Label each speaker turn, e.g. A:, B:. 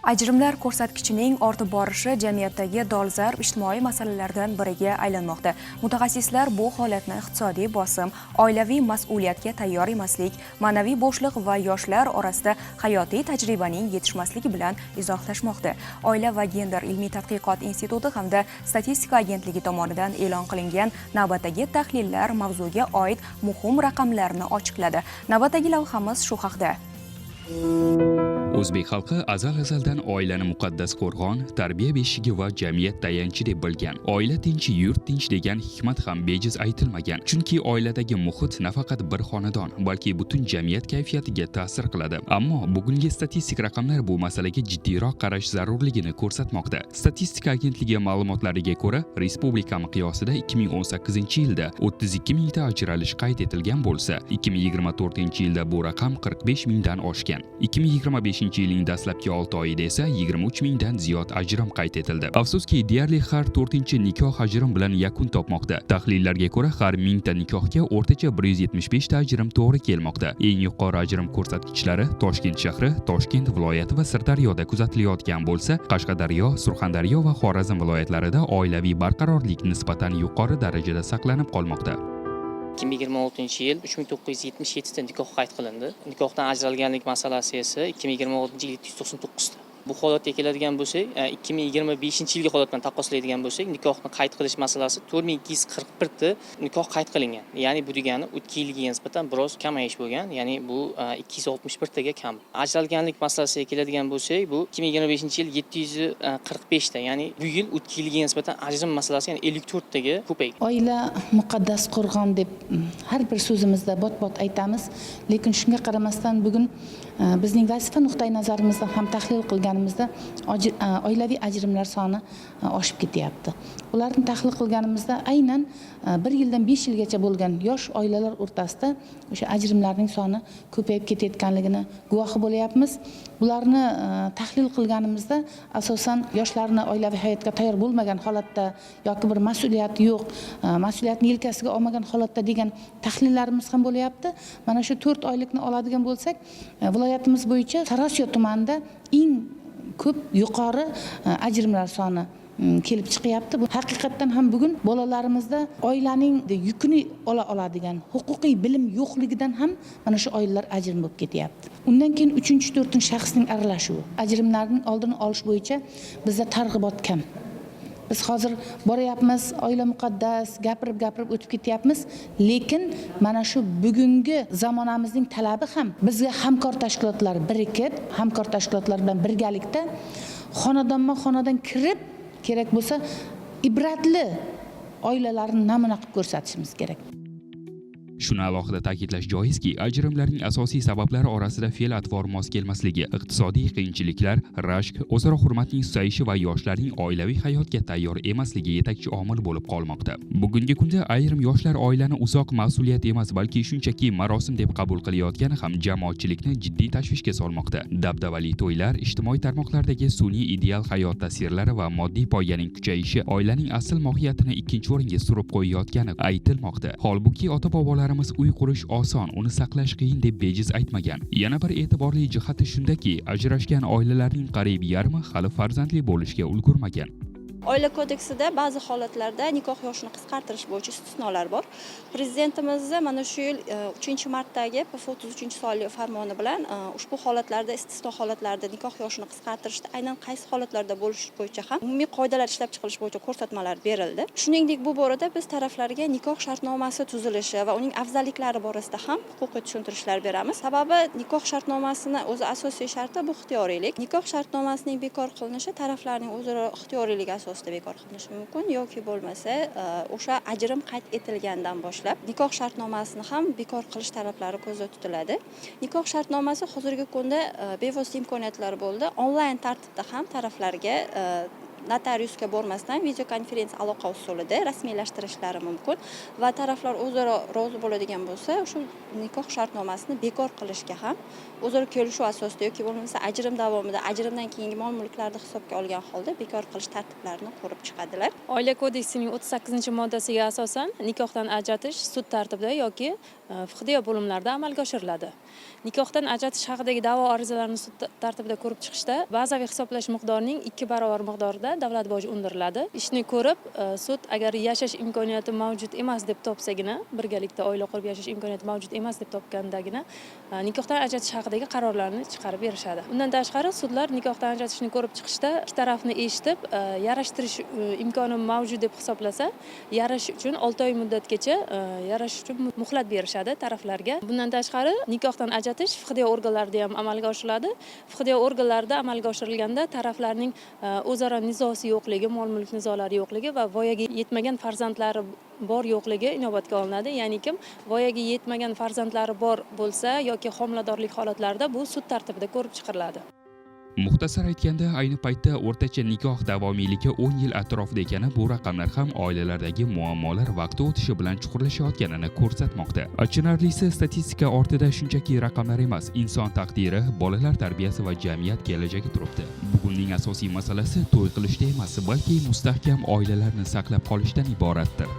A: Ajrimlar ko'rsatkichining ortib borishi jamiyatdagi dolzarb ijtimoiy masalalardan biriga aylanmoqda. Mutaxassislar bu holatni iqtisodiy bosim, oilaviy mas'uliyatga tayyor emaslik, ma'naviy bo'shliq va yoshlar orasida hayotiy tajribaning yetishmasligi bilan izohlashmoqda. Oila va gender ilmiy tadqiqot instituti hamda statistika agentligi tomonidan e'lon qilingan navbatdagi tahlillar mavzuga oid muhim raqamlarni ochiqladi. Navbatdagi lavhamiz shu haqda.
B: O'zbek xalqi azal-azaldan oilani muqaddas qo'rg'on, tarbiya beshigi va jamiyat tayanchi deb bilgan. Oila tinch, yurt tinch degan hikmat ham bejiz aytilmagan. Chunki oiladagi muhit nafaqat bir xonadon, balki butun jamiyat kayfiyatiga ta'sir qiladi. Ammo bugungi statistik raqamlar bu masalaga jiddiyroq qarash zarurligini ko'rsatmoqda. Statistika agentligi ma'lumotlariga ko'ra, respublika miqyosida 2018-yilda 32 mingta ajralish qayd etilgan bo'lsa, 2024-yilda bu raqam 45 mingdan oshgan. 2025-yilning dastlabki 6 oyida esa 23 mingdan ziyod ajrim qayd etildi. Afsuski, deyarli har 4-nikoh ajrim bilan yakun topmoqda. Tahlillarga ko'ra, har 1000 ta nikohga o'rtacha 175 ta ajrim to'g'ri kelmoqda. Eng yuqori ajrim ko'rsatkichlari Toshkent shahri, Toshkent viloyati va Sirdaryoda kuzatilayotgan bo'lsa, Qashqadaryo, Surxondaryo va Xorazm viloyatlarida oilaviy barqarorlik nisbatan yuqori darajada saqlanib qolmoqda.
C: 2026-yil 3977 ta nikoh qayd qilindi. Nikohdan ajralganlik masalasi esa 2026-yil 799 ta. Bu holatga keladigan bo'lsak, 2025-yilgi holat bilan taqqoslaydigan bo'lsak, nikohni qayd qilish masalasi 4241 ta nikoh qayd qilingan. Ya'ni bu degani o'tgan yilga nisbatan biroz kamayish bo'lgan. Ya'ni bu 261 taga kam. Ajralganlik masalasiga keladigan bo'lsak, bu 2025-yil 745 ta. Ya'ni bu yil o'tgan yilga nisbatan ajrim masalasi yana 54 taga ko'paygan.
D: Oila muqaddas qo'rg'on deb har bir so'zimizda bot-bot aytamiz, lekin shunga qaramasdan bugun bizning vazifa nuqtai nazarimizdan ham tahlil qilganimizda oilaviy ajrimlar soni oshib ketyapti. Ularni tahlil qilganimizda aynan 1 yildan 5 yilgacha bo'lgan yosh oilalar o'rtasida o'sha ajrimlarning soni ko'payib ketayotganligini guvohi bo'lyapmiz. Bularni tahlil qilganimizda asosan yoshlarni oilaviy hayotga tayyor bo'lmagan holatda yoki bir mas'uliyati yo'q, mas'uliyatni yelkasiga olmagan holatda degan tahlillarimiz ham bo'lyapti. Mana shu 4 oylikni oladigan bo'lsak, viloyatimiz bo'yicha Sariosiyo tumanida eng ko'p yuqori ajrimlar soni kelib chiqyapti. Bu haqiqatdan ham bugun bolalarimizda oilaning yukini ola oladigan huquqiy bilim yo'qligidan ham mana shu oilalar ajrim bo'lib ketyapti. Undan keyin 3-4 shaxsning aralashuvi, ajrimlarning oldini olish bo'yicha bizda targ'ibot kam. Biz hozir boryapmiz, oila muqaddas, gapirib o'tib ketyapmiz, lekin mana shu bugungi zamonamizning talabi ham bizga hamkor tashkilotlar birikib, hamkor tashkilotlar bilan birgalikda xonadon kirib, kerak bo'lsa ibratli oilalarni namuna qilib ko'rsatishimiz kerak.
B: Shuni alohida ta'kidlash joizki, ajrimlarning asosiy sabablari orasida fe'l-atvor mos kelmasligi, iqtisodiy qiyinchiliklar, rashk, o'zaro hurmatning susayishi va yoshlarning oilaviy hayotga tayyor emasligi yetakchi omil bo'lib qolmoqda. Bugungi kunda ayrim yoshlar oilani uzoq mas'uliyat emas, balki shunchaki marosim deb qabul qilayotgani ham jamoatchilikni jiddiy tashvishga solmoqda. Dabdabali to'ylar, ijtimoiy tarmoqlardagi sun'iy ideal hayot tasvirlari va moddiy poyganing kuchayishi oilaning asl mohiyatini ikkinchi o'ringa surib qo'yayotgani aytilmoqda. Holbuki ota-bobolar uy qurish oson, uni saqlash qiyin deb bejiz aytmagan. Yana bir e'tiborli jihati shundaki, ajrashgan oilalarning qariyb yarmi hali farzandli bo'lishga ulgurmagan.
E: Oila kodeksida ba'zi holatlarda nikoh yoshini qisqartirish bo'yicha istisnolar bor. Prezidentimiz mana shu yil 3-martdagi PF33-sonli farmoni bilan ushbu holatlarda, istisno holatlarda nikoh yoshini qisqartirishda aynan qaysi holatlarda bo'lish bo'yicha ham umumiy qoidalar ishlab chiqilish bo'yicha ko'rsatmalar berildi. Shuningdek, bu borada biz taraflarga nikoh shartnomasi tuzilishi va uning afzalliklari borasida ham huquqiy tushuntirishlar beramiz. Sababi nikoh shartnomasining o'zi asosiy sharti bu ixtiyoriylik. Nikoh shartnomasining bekor qilinishi taraflarning o'zaro ixtiyoriyligi asosida bekor qilinishi mumkin yoki bo'lmasa o'sha ajrim qayd etilgandan boshlab nikoh shartnomasini ham bekor qilish talablari ko'zda tutiladi. Nikoh shartnomasi hozirgi kunda bevosita imkoniyatlari bo'ldi. Onlayn tartibda ham taraflarga notariusga bormasdan videokonferensiya aloqa usulida rasmiylashtirishlari mumkin va taraflar o'zaro rozi bo'ladigan bo'lsa, shu nikoh shartnomasini bekor qilishga ham o'zaro kelishuv asosida yoki bo'lmasa ajrim davomida ajrimdan keyingi mol-mulklarni hisobga olgan holda bekor qilish tartiblarini ko'rib chiqadilar.
F: Oila kodeksining 38-moddasiga asosan nikohdan ajratish sud tartibida yoki fiqdiyo bo'limlarda amalga oshiriladi. Nikohdan ajratish haqidagi da'vo arizalarini sud tartibida ko'rib chiqishda bazaviy hisoblash miqdorining 2 barobar miqdorida davlat boji undiriladi. Ishni ko'rib, sud agar yashash imkoniyati mavjud emas deb topsagina, birgalikda oila qurib yashash imkoniyati mavjud emas deb topgandagina nikohdan ajratish haqidagi qarorlarni chiqarib berishadi. Undan tashqari sudlar nikohdan ajratishni ko'rib chiqishda ikki tarafni eshitib, yarashtirish imkoni mavjud deb hisoblasa, yarash uchun 6 oy muddatgacha yarash uchun muhlat berishadi taraflarga. Bundan tashqari nikohdan ajratish fiqdiyo organlarida ham amalga oshiriladi. Fiqdiyo organlarida amalga oshirilganda taraflarning o'zaro nizosi yo'qligi, mol-mulk nizolari yo'qligi va voyaga yetmagan farzandlari bor yo'qligi inobatga olinadi. Ya'ni kim voyaga yetmagan farzandlari bor bo'lsa yoki homiladorlik holatlarida bu sud tartibida ko'rib chiqariladi.
B: Muxtasar aytganda, ayni paytda o'rtacha nikoh davomiyligi 10 yil atrofida ekani, bu raqamlar ham oilalardagi muammolar vaqti o'tishi bilan chuqurlashayotganini ko'rsatmoqda. Achinarlisi, statistika ortida shunchaki raqamlar emas, inson taqdiri, bolalar tarbiyasi va jamiyat kelajagi turibdi. Bugunning asosiy masalasi to'y qilishda emas, balki mustahkam oilalarni saqlab qolishdan iboratdir.